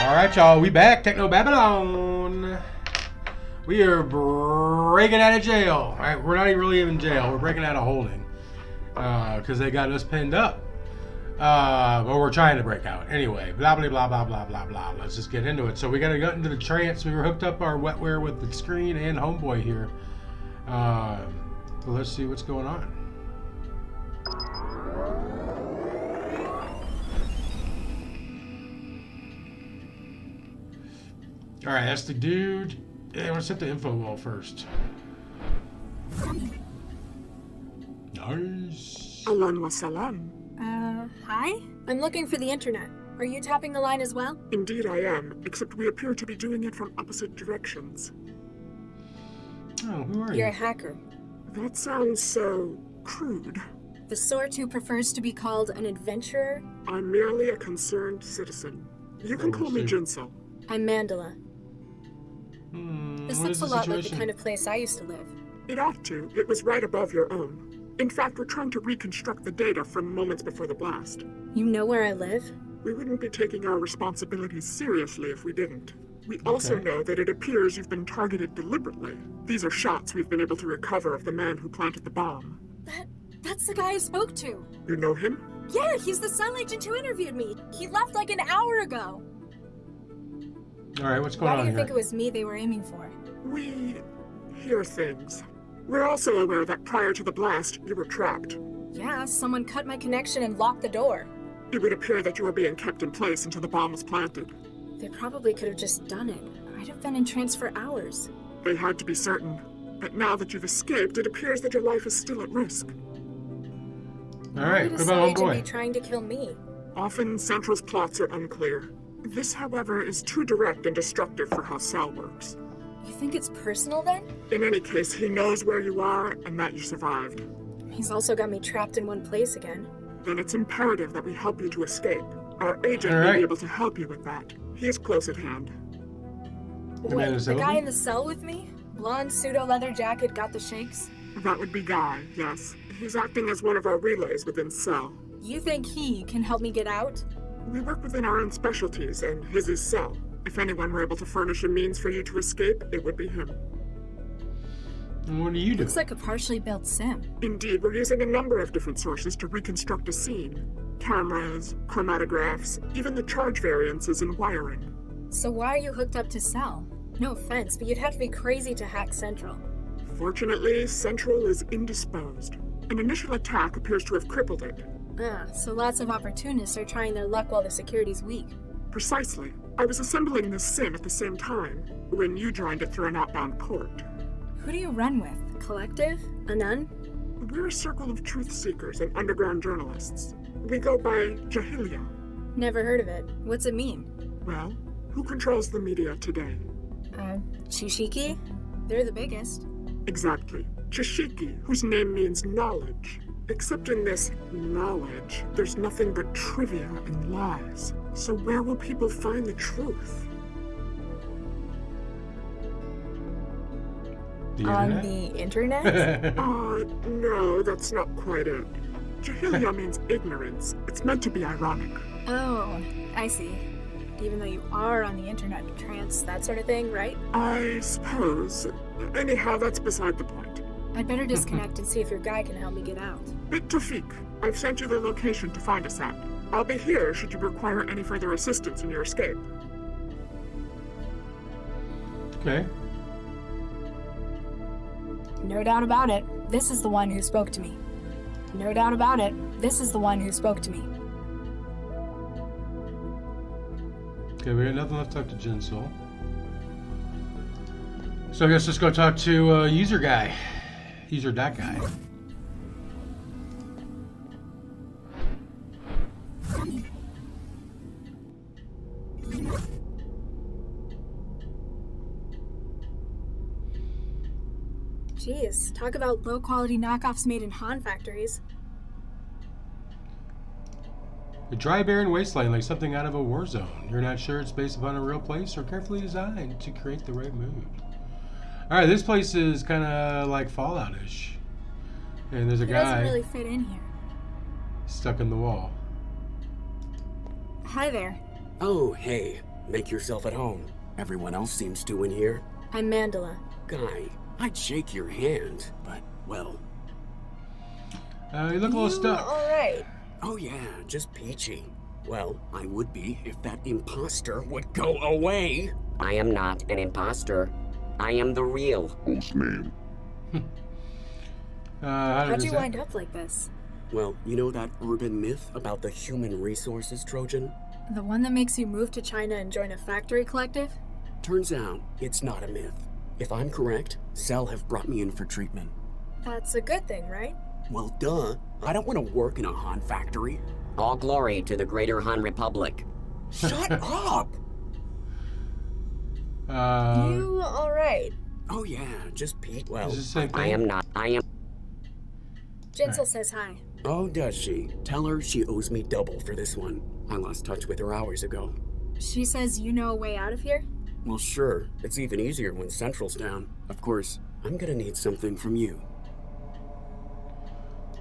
Alright, y'all, we back. Technobabylon. We are breaking out of jail. Alright, we're not even really in jail. We're breaking out of holding. Because they got us pinned up. Well, we're trying to break out. Anyway, blah, blah, blah, blah, blah, blah, blah. Let's just get into it. So we got to get into the trance. We were hooked up our wetware with the screen and Homeboy here. Let's see what's going on. Alright, that's the dude. Yeah, I want to set the info wall first. Nice. Alan wa salam. Hi? I'm looking for the internet. Are you tapping the line as well? Indeed I am, except we appear to be doing it from opposite directions. Oh, who are you? You're a hacker. That sounds so crude. The sort who prefers to be called an adventurer? I'm merely a concerned citizen. You can call me Jinsel. I'm Mandela. This looks a lot like the kind of place I used to live. It ought to. It was right above your own. In fact, we're trying to reconstruct the data from moments before the blast. You know where I live? We wouldn't be taking our responsibilities seriously if we didn't. We also know that it appears you've been targeted deliberately. These are shots we've been able to recover of the man who planted the bomb. That's the guy I spoke to. You know him? Yeah, he's the Cell agent who interviewed me. He left like an hour ago. Alright, what's going on here? Why do you think it was me they were aiming for? We hear things. We're also aware that prior to the blast, you were trapped. Yeah, someone cut my connection and locked the door. It would appear that you were being kept in place until the bomb was planted. They probably could have just done it. I'd have been in trance for hours. They had to be certain. But now that you've escaped, it appears that your life is still at risk. Alright, what about Why would a Cell Homeboy? agent be trying to kill me? Often, Central's plots are unclear. This, however, is too direct and destructive for how Cell works. You think it's personal then? In any case, he knows where you are and that you survived. He's also got me trapped in one place again. Then it's imperative that we help you to escape. Our agent may be able to help you with that. He is close at hand. Wait, the guy in the cell with me? Blonde pseudo-leather jacket, got the shakes? That would be Guy, yes. He's acting as one of our relays within Cell. You think he can help me get out? We work within our own specialties, and his is Cell. If anyone were able to furnish a means for you to escape, it would be him. And what do you do? Looks like a partially built sim. Indeed, we're using a number of different sources to reconstruct a scene. Cameras, chromatographs, even the charge variances and wiring. So why are you hooked up to Cell? No offense, but you'd have to be crazy to hack Central. Fortunately, Central is indisposed. An initial attack appears to have crippled it. So lots of opportunists are trying their luck while the security's weak. Precisely. I was assembling this sim at the same time, when you joined it through an outbound port. Who do you run with? Collective? A nun? We're a circle of truth seekers and underground journalists. We go by Jahilia. Never heard of it. What's it mean? Well, who controls the media today? Chishiki? They're the biggest. Exactly. Chishiki, whose name means knowledge. Except in this knowledge, there's nothing but trivia and lies. So where will people find the truth? On the internet? No, that's not quite it. Jahilia means ignorance. It's meant to be ironic. Oh, I see. Even though you are on the internet, trance, that sort of thing, right? I suppose. Anyhow, that's beside the point. I'd better disconnect and see if your guy can help me get out. Bit Tawfiq, I've sent you the location to find us at. I'll be here should you require any further assistance in your escape. Okay. No doubt about it. This is the one who spoke to me. No doubt about it. This is the one who spoke to me. Okay, we got nothing left to talk to Jinsel. So I guess let's go talk to user guy. User that guy. Jeez, talk about low-quality knockoffs made in Han factories. A dry, barren wasteland like something out of a war zone. You're not sure it's based upon a real place or carefully designed to create the right mood. Alright, this place is kind of like Fallout-ish. And there's a guy doesn't really fit in here. stuck in the wall. Hi there. Oh, hey. Make yourself at home. Everyone else seems to in here. I'm Mandela. Guy, I'd shake your hand, but, well... You look a little stuck. Alright. Oh yeah, just peachy. Well, I would be if that imposter would go away. I am not an imposter. I am the real. Whose name? How'd you wind up like this? Well, you know that urban myth about the human resources Trojan? The one that makes you move to China and join a factory collective? Turns out, it's not a myth. If I'm correct, Cell have brought me in for treatment. That's a good thing, right? Well, duh. I don't want to work in a Han factory. All glory to the Greater Han Republic. Shut up! You alright? Oh yeah, just Pete. Well, Is this the same thing? I am not. I am. Jinsel says hi. Oh, does she? Tell her she owes me double for this one. I lost touch with her hours ago. She says you know a way out of here? Well, sure. It's even easier when Central's down. Of course, I'm gonna need something from you.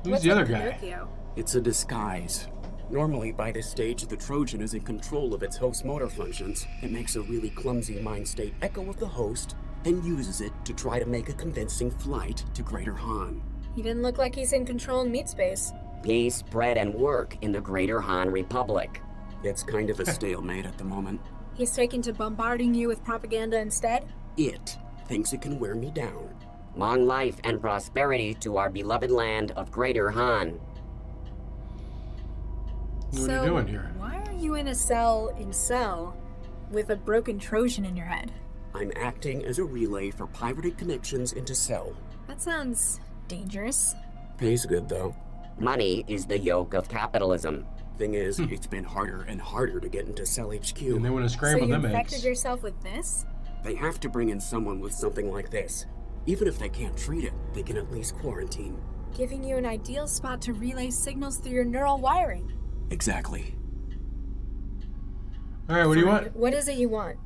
Who's What's the other with guy? Pinocchio? It's a disguise. Normally, by this stage, the Trojan is in control of its host motor functions. It makes a really clumsy mind state echo of the host, then uses it to try to make a convincing flight to Greater Han. He didn't look like he's in control in meat space. Peace, bread, and work in the Greater Han Republic. It's kind of a stalemate at the moment. He's taken to bombarding you with propaganda instead? It thinks it can wear me down. Long life and prosperity to our beloved land of Greater Han. What are you doing here? Why are you in a cell with a broken Trojan in your head? I'm acting as a relay for pirated connections into Cell. That sounds dangerous. Pays good, though. Money is the yoke of capitalism. Thing is, it's been harder and harder to get into Cell HQ. And they want to So scramble you them infected eggs. yourself with this? They have to bring in someone with something like this. Even if they can't treat it, they can at least quarantine. Giving you an ideal spot to relay signals through your neural wiring. Exactly. All right, what do you want? What is it you want?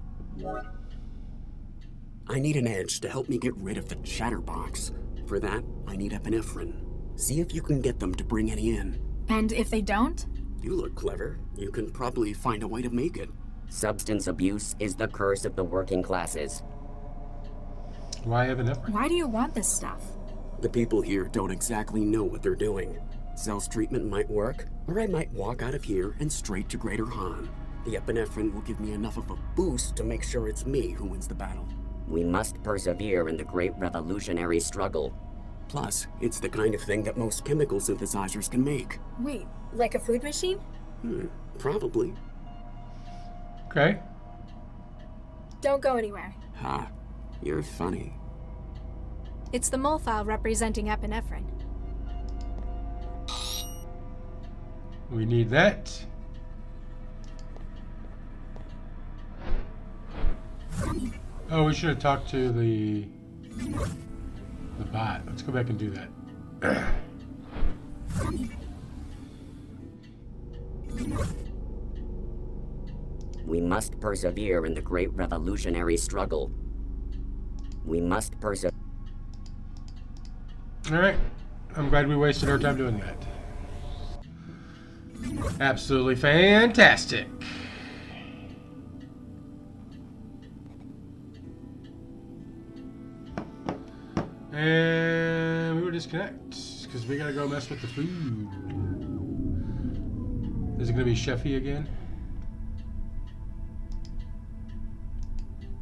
I need an edge to help me get rid of the chatterbox. For that, I need epinephrine. See if you can get them to bring any in. And if they don't? You look clever. You can probably find a way to make it. Substance abuse is the curse of the working classes. Why have an effort? Why do you want this stuff? The people here don't exactly know what they're doing. Cell's treatment might work, or I might walk out of here and straight to Greater Han. The epinephrine will give me enough of a boost to make sure it's me who wins the battle. We must persevere in the great revolutionary struggle. Plus, it's the kind of thing that most chemical synthesizers can make. Wait, like a food machine? Probably. Okay. Don't go anywhere. Ha, you're funny. It's the mole file representing epinephrine. We need that. Oh, we should have talked to the bot. Let's go back and do that. We must persevere in the great revolutionary struggle. We must persevere. All right. I'm glad we wasted our time doing that. Absolutely fantastic. And we will disconnect because we gotta go mess with the food. Is it gonna be Chefy again?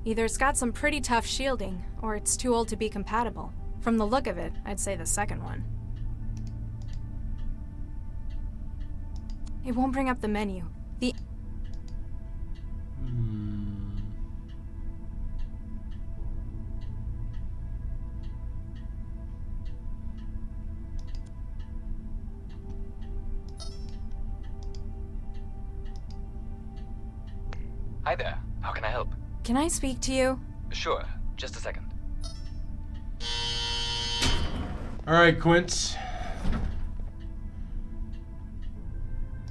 Either it's got some pretty tough shielding, or it's too old to be compatible. From the look of it, I'd say the second one. It won't bring up the menu. Hi there. How can I help? Can I speak to you? Sure. Just a second. All right, Quince.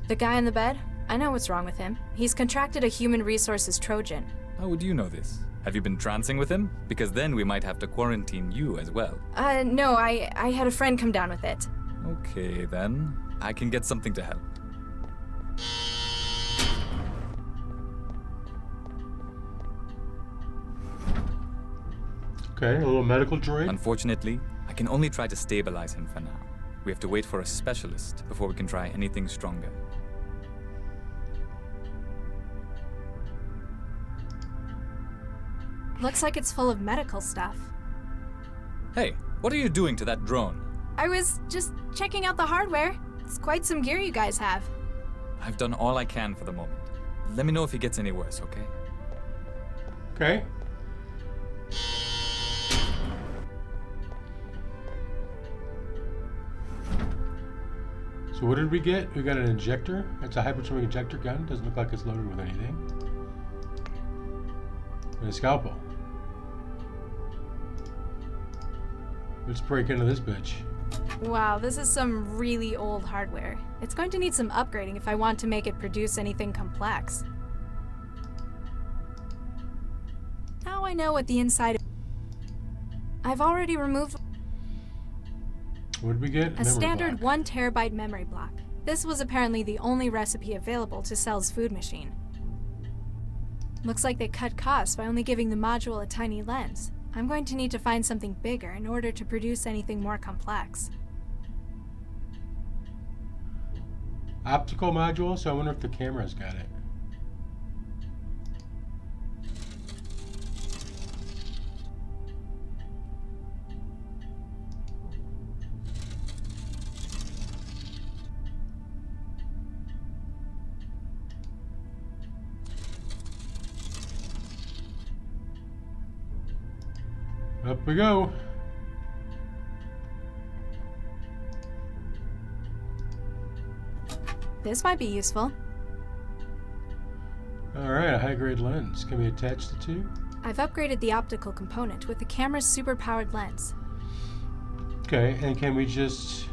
The guy in the bed? I know what's wrong with him. He's contracted a human resources Trojan. How would you know this? Have you been trancing with him? Because then we might have to quarantine you as well. No, I had a friend come down with it. Okay, then. I can get something to help. Okay, a little medical droid. Unfortunately, I can only try to stabilize him for now. We have to wait for a specialist before we can try anything stronger. Looks like it's full of medical stuff. Hey, what are you doing to that drone? I was just checking out the hardware. It's quite some gear you guys have. I've done all I can for the moment. Let me know if it gets any worse, okay? Okay. So what did we get? We got an injector. It's a hypersonic injector gun. Doesn't look like it's loaded with anything. And a scalpel. Let's break into this bitch. Wow, this is some really old hardware. It's going to need some upgrading if I want to make it produce anything complex. Now I know what the inside of... I've already removed What did we get? a Memory standard block. 1 terabyte memory block. This was apparently the only recipe available to Cell's food machine. Looks like they cut costs by only giving the module a tiny lens. I'm going to need to find something bigger in order to produce anything more complex. Optical module, so I wonder if the camera's got it. Up we go. This might be useful. Alright, a high-grade lens. Can we attach the two? I've upgraded the optical component with the camera's super-powered lens. Okay, and can we just...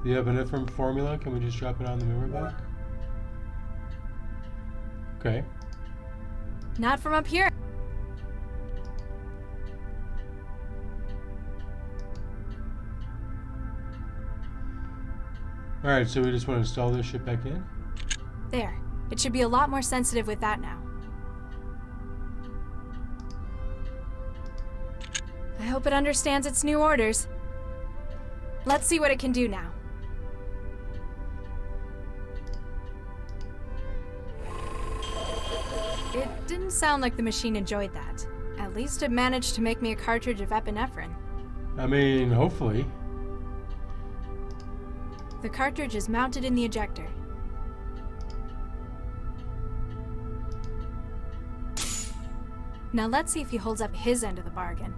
The epinephrine formula, can we just drop it on the memory block? Okay. Not from up here. Alright, so we just want to install this shit back in? There. It should be a lot more sensitive with that now. I hope it understands its new orders. Let's see what it can do now. It didn't sound like the machine enjoyed that. At least it managed to make me a cartridge of epinephrine. I mean, hopefully. The cartridge is mounted in the ejector. Now let's see if he holds up his end of the bargain.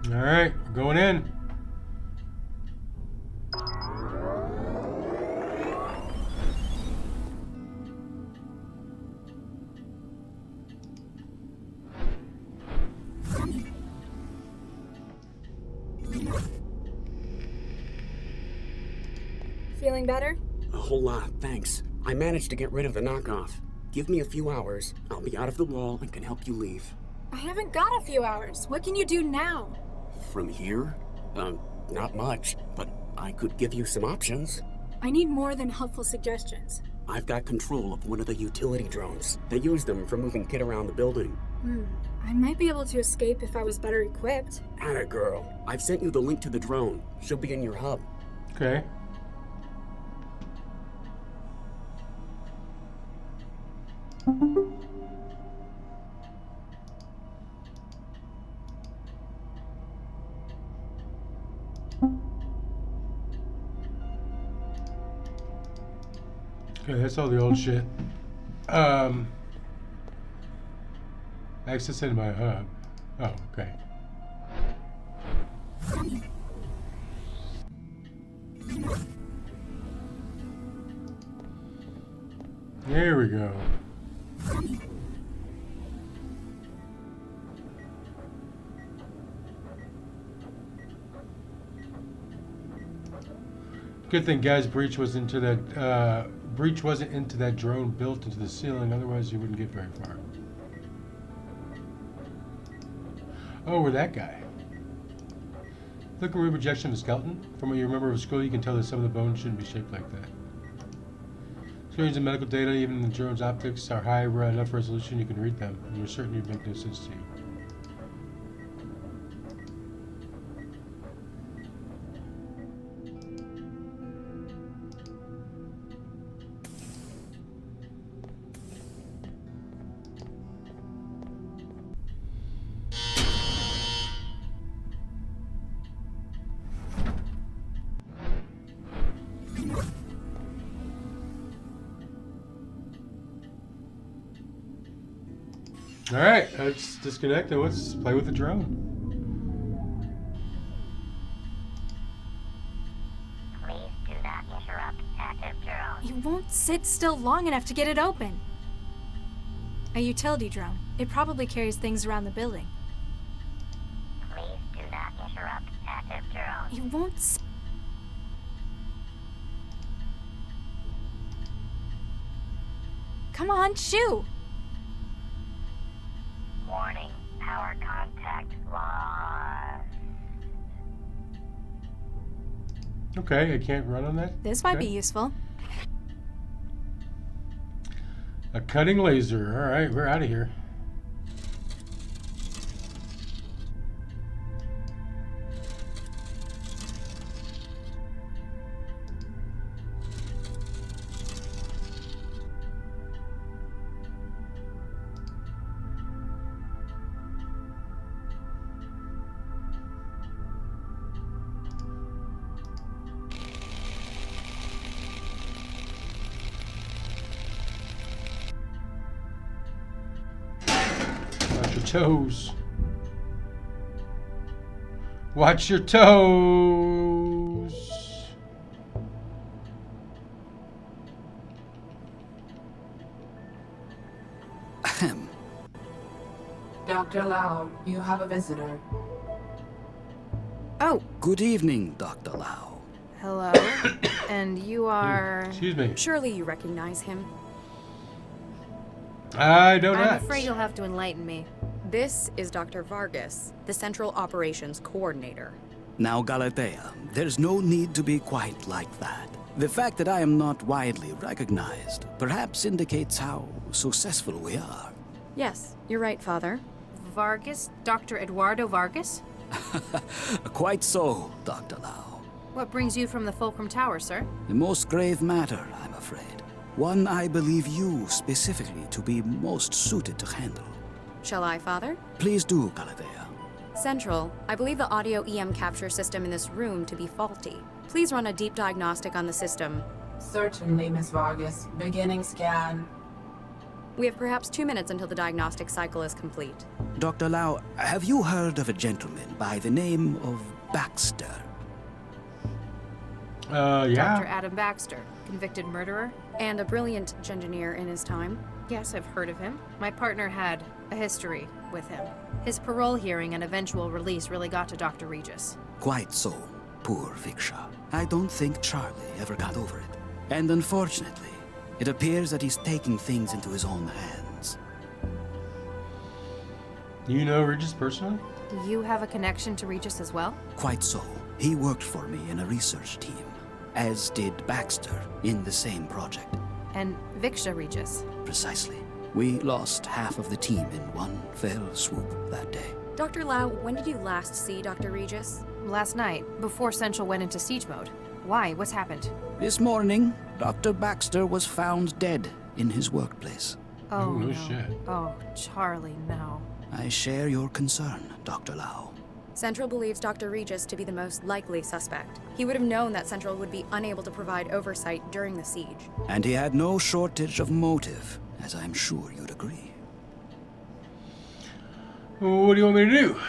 Alright, we're going in. Feeling better? A whole lot, thanks. I managed to get rid of the knockoff. Give me a few hours. I'll be out of the wall and can help you leave. I haven't got a few hours. What can you do now? From here? Not much, but I could give you some options. I need more than helpful suggestions. I've got control of one of the utility drones. They use them for moving Kit around the building. I might be able to escape if I was better equipped. Atta girl. I've sent you the link to the drone. She'll be in your hub. Okay. Okay, that's all the old shit. Access into my hub. Oh, okay. There we go. Good thing Guy's breach was into that breach wasn't into that drone built into the ceiling, otherwise you wouldn't get very far. Oh, we're that guy. Look at reprojection of the skeleton. From what you remember of school, you can tell that some of the bones shouldn't be shaped like that. Screens and medical data, even the drone's optics, are high enough resolution you can read them. You're certain you make no sense to you. Alright, let's disconnect and let's play with the drone. Please do not interrupt active drone. You won't sit still long enough to get it open. A utility drone. It probably carries things around the building. Please do not interrupt active drone. You won't Come on, shoo! Warning, power contact lost. Okay, I can't run on that? This might Okay. be useful. A cutting laser. Alright, we're out of here. Watch your toes. Watch your toes. Ahem. Dr. Lau, you have a visitor. Oh, Good evening, Dr. Lau. hello. And you are... Excuse me. Surely you recognize him. I don't know. I'm afraid you'll have to enlighten me. This is Dr. Vargas, the Central Operations Coordinator. Now, Galatea, there's no need to be quite like that. The fact that I am not widely recognized perhaps indicates how successful we are. Yes, you're right, Father. Vargas? Dr. Eduardo Vargas? Quite so, Dr. Lau. What brings you from the Fulcrum Tower, sir? A most grave matter, I'm afraid. One I believe you specifically to be most suited to handle. Shall I, Father? Please do, Galatea. Central, I believe the audio EM capture system in this room to be faulty. Please run a deep diagnostic on the system. Certainly, Miss Vargas. Beginning scan. We have perhaps 2 minutes until the diagnostic cycle is complete. Dr. Lau, have you heard of a gentleman by the name of Baxter? Dr. Yeah. Adam Baxter, convicted murderer? And a brilliant engineer in his time. Yes, I've heard of him. My partner had a history with him. His parole hearing and eventual release really got to Dr. Regis. Quite so, poor Viksha. I don't think Charlie ever got over it. And unfortunately, it appears that he's taking things into his own hands. You know Regis personally? Do you have a connection to Regis as well? Quite so. He worked for me in a research team, as did Baxter in the same project. And Viksha Regis? Precisely. We lost half of the team in one fell swoop that day. Dr. Lau, when did you last see Dr. Regis? Last night, before Central went into siege mode. Why? What's happened? This morning, Dr. Baxter was found dead in his workplace. Oh, no no. shit. Oh, Charlie, no. I share your concern, Dr. Lau. Central believes Dr. Regis to be the most likely suspect. He would have known that Central would be unable to provide oversight during the siege. And he had no shortage of motive, as I'm sure you'd agree. What do you want me to do?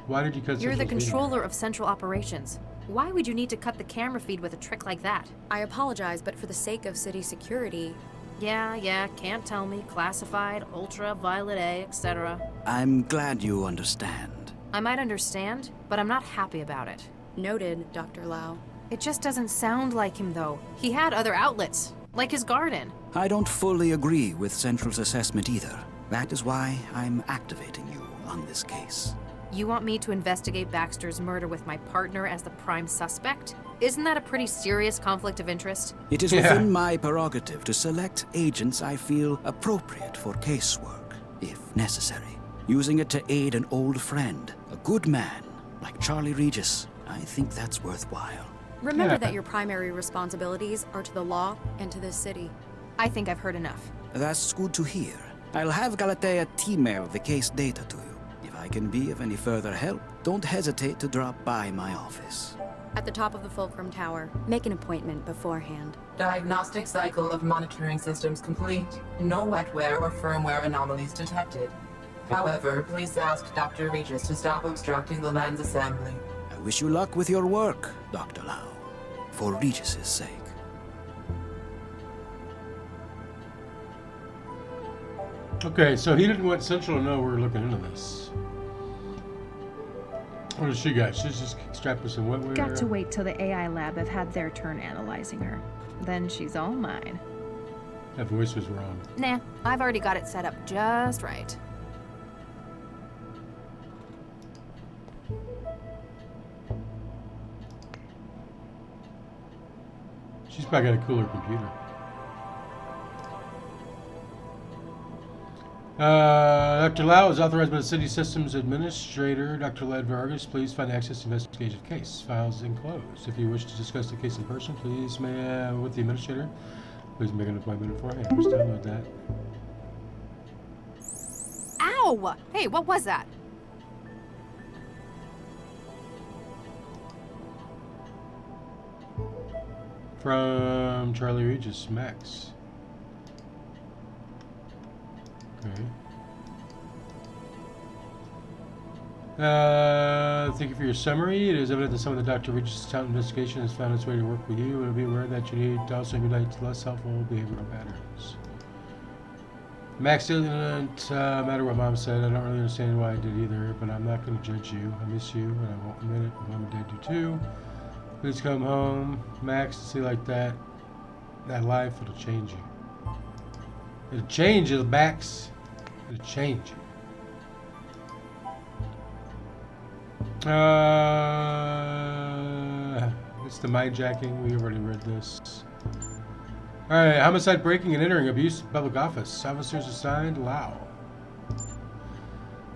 Why did you cut You're the Central's video? controller of Central Operations. Why would you need to cut the camera feed with a trick like that? I apologize, but for the sake of city security, Yeah, can't tell me. Classified, ultra, violet A, etc. I'm glad you understand. I might understand, but I'm not happy about it. noted, Dr. Lau. It just doesn't sound like him, though. He had other outlets, like his garden. I don't fully agree with Central's assessment either. That is why I'm activating you on this case. You want me to investigate Baxter's murder with my partner as the prime suspect? Isn't that a pretty serious conflict of interest? It is Yeah. within my prerogative to select agents I feel appropriate for casework, if necessary. Using it to aid an old friend, a good man, like Charlie Regis, I think that's worthwhile. Remember Yeah. that your primary responsibilities are to the law and to this city. I think I've heard enough. That's good to hear. I'll have Galatea email the case data to you. If I can be of any further help, don't hesitate to drop by my office. At the top of the Fulcrum Tower, make an appointment beforehand. Diagnostic cycle of monitoring systems complete. No wetware or firmware anomalies detected. However, please ask Dr. Regis to stop obstructing the lens assembly. I wish you luck with your work, Dr. Lau, for Regis's sake. Okay, so he didn't want Central to know we were looking into this. What does she got? She's just strapped with some wetware. Got to wait till the AI lab have had their turn analyzing her. Then she's all mine. That voice was wrong. Nah, I've already got it set up just right. She's probably got a cooler computer. Dr. Lau is authorized by the City Systems Administrator, Dr. Led Vargas. Please find access to investigative case. Files enclosed. If you wish to discuss the case in person, please with the Administrator. Please make an appointment beforehand. Just download that. Ow! Hey, what was that? From Charlie Regis, Max. Okay. Thank you for your summary. It is evident that some of the Dr. Regis' talent investigation has found its way to work with you. Be aware that you need to also emulate less helpful behavioral patterns. Max didn't matter what Mom said. I don't really understand why I did either, but I'm not going to judge you. I miss you, and I won't admit it. Mom and Dad do too. Please come home. Max, see like that life, it'll change you. It'll change you, Max. It'll change you. It's the mindjacking. We already read this. Alright, homicide, breaking and entering, abuse of public office. Officers assigned, Lau.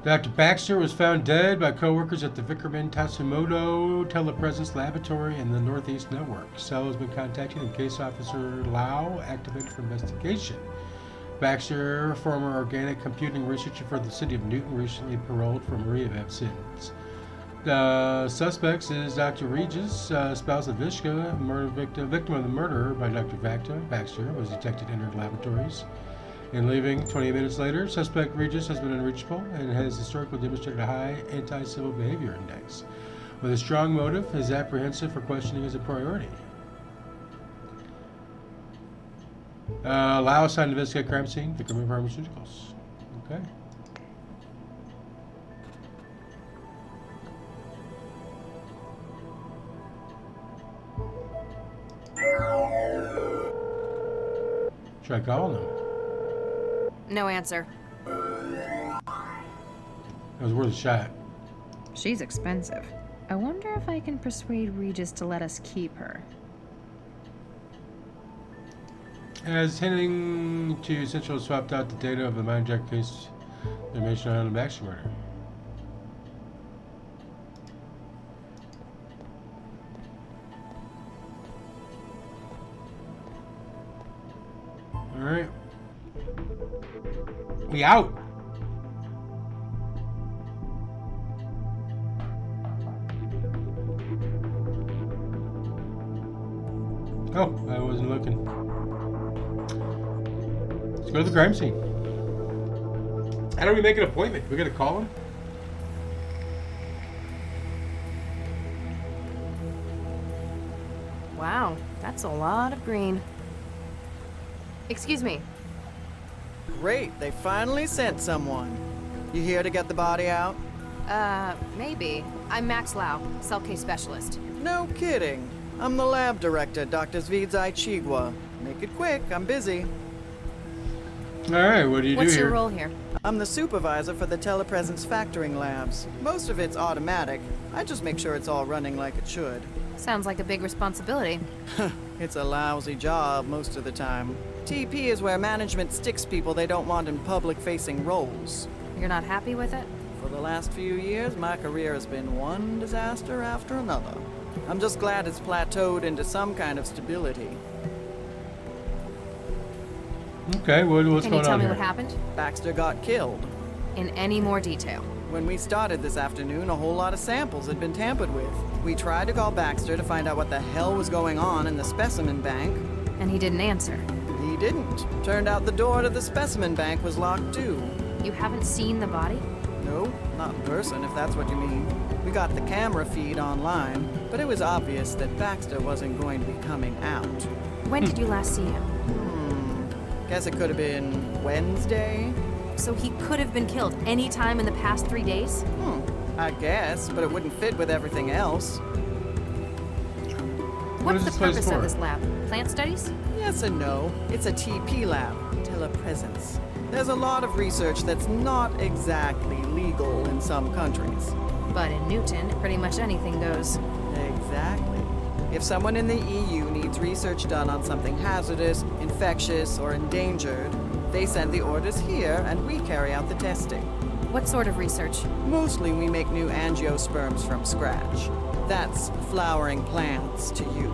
Dr. Baxter was found dead by co-workers at the Vickerman Tatsumoto Telepresence Laboratory in the Northeast Network. Cell has been contacted and case officer Lau activated for investigation. Baxter, former organic computing researcher for the city of Newton, recently paroled from rehab sentence. The suspects is Dr. Regis, spouse of Vishka, victim of the murder by Dr. Baxter, was detected in her laboratories. In leaving 20 minutes later, suspect Regis has been unreachable and has historically demonstrated a high anti-civil behavior index. With a strong motive, his apprehensive for questioning is a priority. Lau assigned to investigate crime scene, Vickerman Pharmaceuticals. Okay. Try calling him. No answer. That was worth a shot. She's expensive. I wonder if I can persuade Regis to let us keep her. As hinting to Central swapped out the data of the mindjack case information on the Baxter murder. Alright. We out. Oh, I wasn't looking. Let's go to the crime scene. How do we make an appointment? We gotta call him? Wow, that's a lot of green. Excuse me. Great, they finally sent someone. You here to get the body out? Maybe. I'm Max Lau, cell case specialist. No kidding. I'm the lab director, Dr. Zvidzai Chigwa. Make it quick, I'm busy. Alright, what do you do here? What's your role here? I'm the supervisor for the telepresence factoring labs. Most of it's automatic. I just make sure it's all running like it should. Sounds like a big responsibility. It's a lousy job most of the time. TP is where management sticks people they don't want in public-facing roles. You're not happy with it? For the last few years, my career has been one disaster after another. I'm just glad it's plateaued into some kind of stability. Okay, what's going on Can you tell me here? what happened? Baxter got killed. In any more detail? When we started this afternoon, a whole lot of samples had been tampered with. We tried to call Baxter to find out what the hell was going on in the specimen bank. And he didn't answer. He didn't. Turned out the door to the specimen bank was locked too. You haven't seen the body? No, not in person, if that's what you mean. We got the camera feed online, but it was obvious that Baxter wasn't going to be coming out. When did you last see him? Guess it could have been Wednesday? So he could have been killed any time in the past 3 days? I guess, but it wouldn't fit with everything else. What's the purpose of this lab? Plant studies? Yes and no. It's a TP lab, telepresence. There's a lot of research that's not exactly legal in some countries. But in Newton, pretty much anything goes. Exactly. If someone in the EU needs research done on something hazardous, infectious, or endangered, they send the orders here and we carry out the testing. What sort of research? Mostly we make new angiosperms from scratch. That's flowering plants to you.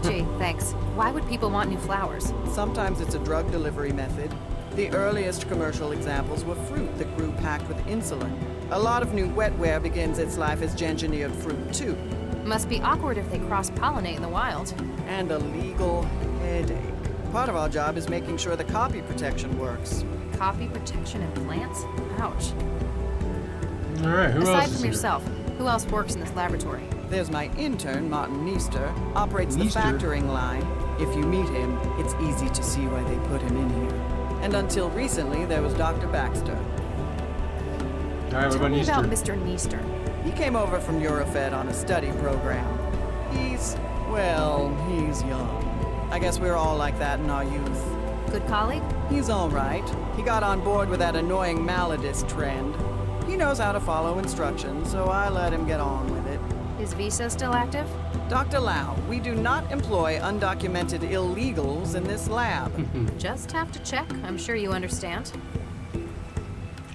Gee, thanks. Why would people want new flowers? Sometimes it's a drug delivery method. The earliest commercial examples were fruit that grew packed with insulin. A lot of new wetware begins its life as engineered fruit, too. Must be awkward if they cross-pollinate in the wild. And a legal headache. Part of our job is making sure the copy protection works. Copy protection in plants? Ouch. All right, who else Aside is from here? yourself, who else works in this laboratory? There's my intern, Martin Meester, operates the Meester? factoring line. If you meet him, it's easy to see why they put him in here. And until recently, there was Dr. Baxter. All right, what Tell about me about Easter? Mr. Meester. He came over from Eurofed on a study program. He's young. I guess we were all like that in our youth. Good colleague? He's all right. He got on board with that annoying Maladist trend. He knows how to follow instructions, so I let him get on with it. Is visa still active? Dr. Lau, we do not employ undocumented illegals in this lab. Just have to check. I'm sure you understand.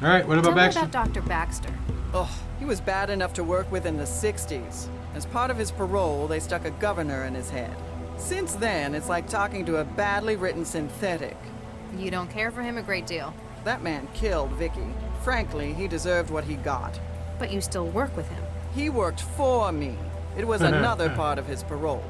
All right, what about Tell me Baxter? about Dr. Baxter. Oh, he was bad enough to work with in the 60s. As part of his parole, they stuck a governor in his head. Since then, it's like talking to a badly written synthetic. You don't care for him a great deal. That man killed Vicky. Frankly, he deserved what he got. But you still work with him. He worked for me. It was another part of his parole.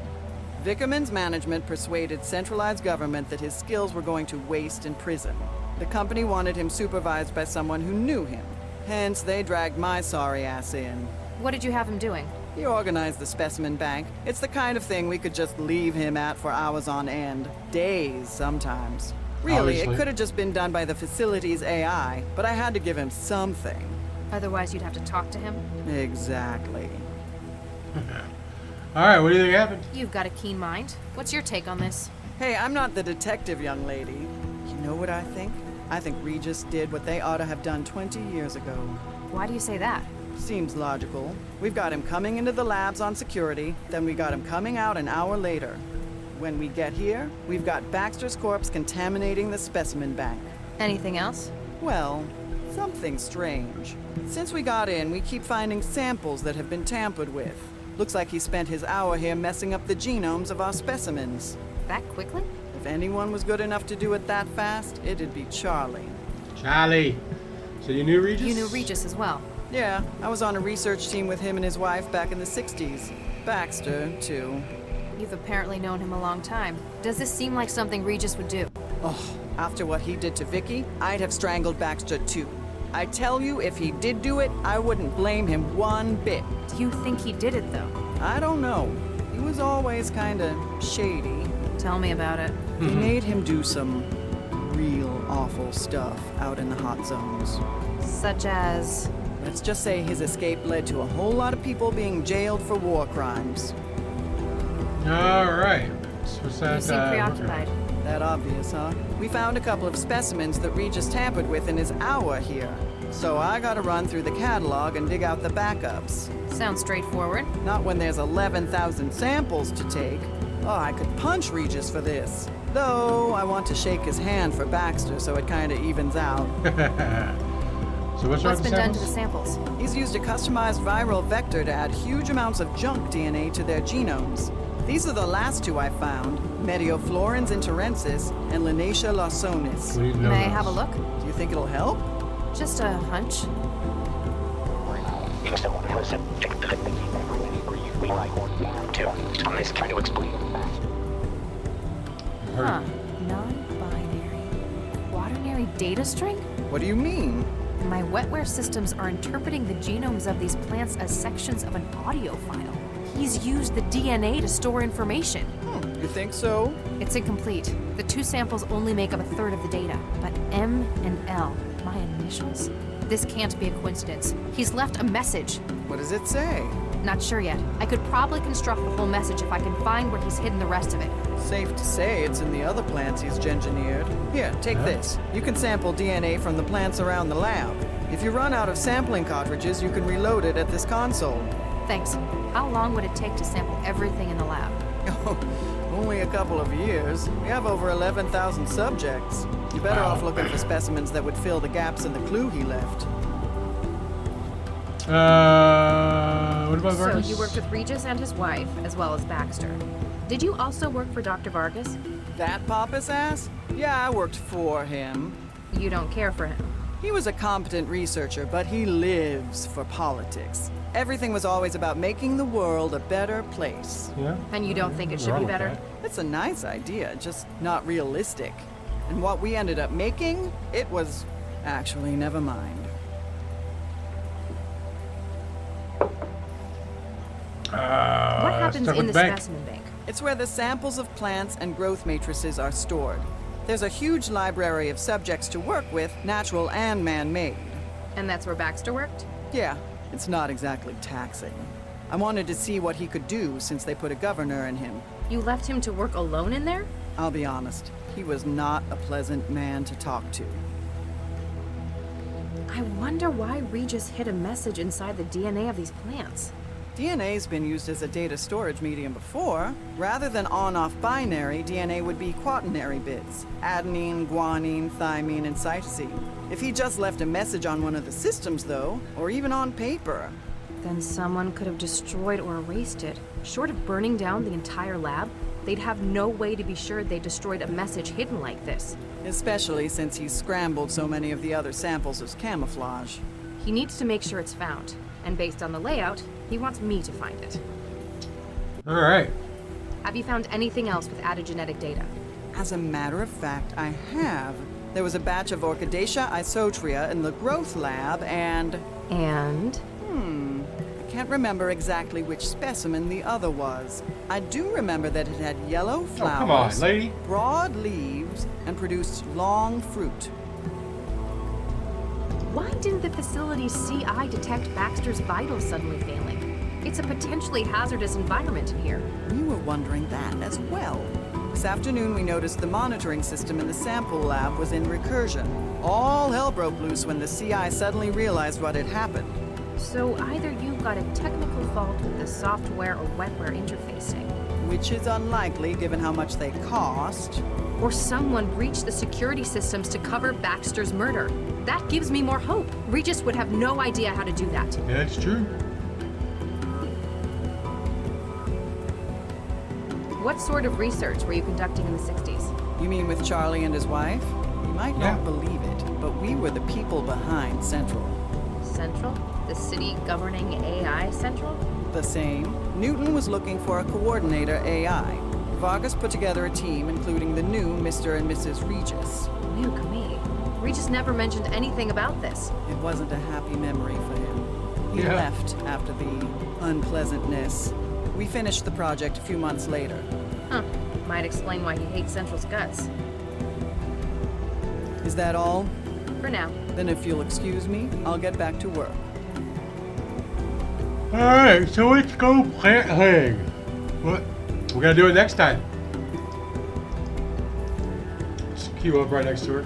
Vickerman's management persuaded centralized government that his skills were going to waste in prison. The company wanted him supervised by someone who knew him. Hence, they dragged my sorry ass in. What did you have him doing? He organized the specimen bank. It's the kind of thing we could just leave him at for hours on end. Days, sometimes. Really, Obviously. it could have just been done by the facility's AI, but I had to give him something. Otherwise, you'd have to talk to him. Exactly. All right, what do you think happened? You've got a keen mind. What's your take on this? Hey, I'm not the detective, young lady. You know what I think? I think Regis did what they ought to have done 20 years ago. Why do you say that? Seems logical. We've got him coming into the labs on security, then we got him coming out an hour later. When we get here, we've got Baxter's corpse contaminating the specimen bank. Anything else? Well, something strange. Since we got in, we keep finding samples that have been tampered with. Looks like he spent his hour here messing up the genomes of our specimens. That quickly? If anyone was good enough to do it that fast, it'd be Charlie. Charlie. So you knew Regis? You knew Regis as well. Yeah, I was on a research team with him and his wife back in the 60s. Baxter, too. You've apparently known him a long time. Does this seem like something Regis would do? Oh, after what he did to Vicky, I'd have strangled Baxter, too. I tell you, if he did do it, I wouldn't blame him one bit. Do you think he did it, though? I don't know. He was always kinda shady. Tell me about it. He made him do some real awful stuff out in the hot zones. Such as? Let's just say his escape led to a whole lot of people being jailed for war crimes. All right. So what's that? You seem preoccupied. That obvious, huh? We found a couple of specimens that Regis tampered with in his hour here. So I gotta run through the catalog and dig out the backups. Sounds straightforward. Not when there's 11,000 samples to take. Oh, I could punch Regis for this. Though, I want to shake his hand for Baxter so it kinda evens out. So what's been done to the samples? He's used a customized viral vector to add huge amounts of junk DNA to their genomes. These are the last two I found, Medioflorens interensis and Linacia lawsonis. May I have a look? Do you think it'll help? Just a hunch. Huh. Non-binary. Quaternary data string? What do you mean? My wetware systems are interpreting the genomes of these plants as sections of an audio file. He's used the DNA to store information. You think so? It's incomplete. The two samples only make up a third of the data, but M and L, my initials? This can't be a coincidence. He's left a message. What does it say? Not sure yet. I could probably construct the whole message if I can find where he's hidden the rest of it. Safe to say it's in the other plants he's engineered. Here, take this. You can sample DNA from the plants around the lab. If you run out of sampling cartridges, you can reload it at this console. Thanks. How long would it take to sample everything in the lab? Oh, only a couple of years. We have over 11,000 subjects. You're better off looking for specimens that would fill the gaps in the clue he left. What about Vargas? So you worked with Regis and his wife, as well as Baxter. Did you also work for Dr. Vargas? That pompous ass? Yeah, I worked for him. You don't care for him? He was a competent researcher, but he lives for politics. Everything was always about making the world a better place. Yeah. And you don't think it should be better? It's a nice idea, just not realistic. And what we ended up making, it was... Actually, never mind. What happens in the specimen bank? It's where the samples of plants and growth matrices are stored. There's a huge library of subjects to work with, natural and man-made. And that's where Baxter worked? Yeah, it's not exactly taxing. I wanted to see what he could do since they put a governor in him. You left him to work alone in there? I'll be honest, he was not a pleasant man to talk to. I wonder why Regis hid a message inside the DNA of these plants. DNA's been used as a data storage medium before. Rather than on-off binary, DNA would be quaternary bits. Adenine, guanine, thymine, and cytosine. If he just left a message on one of the systems, though, or even on paper... Then someone could have destroyed or erased it. Short of burning down the entire lab, they'd have no way to be sure they destroyed a message hidden like this. Especially since he's scrambled so many of the other samples as camouflage. He needs to make sure it's found. And based on the layout, he wants me to find it. All right. Have you found anything else with added genetic data? As a matter of fact, I have. There was a batch of Orchidaceae isotria in the growth lab, and... And? I can't remember exactly which specimen the other was. I do remember that it had yellow flowers, come on, lady. broad leaves, and produced long fruit. Why didn't the facility's CI detect Baxter's vitals suddenly failing? It's a potentially hazardous environment in here. We were wondering that as well. This afternoon we noticed the monitoring system in the sample lab was in recursion. All hell broke loose when the CI suddenly realized what had happened. So either you got a technical fault with the software or wetware interfacing. Which is unlikely given how much they cost. Or someone breached the security systems to cover Baxter's murder. That gives me more hope. Regis would have no idea how to do that. Yeah, it's true. What sort of research were you conducting in the 60s? You mean with Charlie and his wife? You might not believe it, but we were the people behind Central. Central? The city governing AI Central? The same. Newton was looking for a coordinator AI. Vargas put together a team, including the new Mr. and Mrs. Regis. Nuke me. Regis never mentioned anything about this. It wasn't a happy memory for him. He left after the unpleasantness. We finished the project a few months later. Huh. Might explain why he hates Central's guts. Is that all? For now. Then if you'll excuse me, I'll get back to work. Alright, so let's go plant hang. What? We're gonna do it next time. Just queue up right next to her.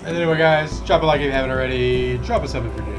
And anyway, guys, drop a like if you haven't already. Drop a sub if you're new.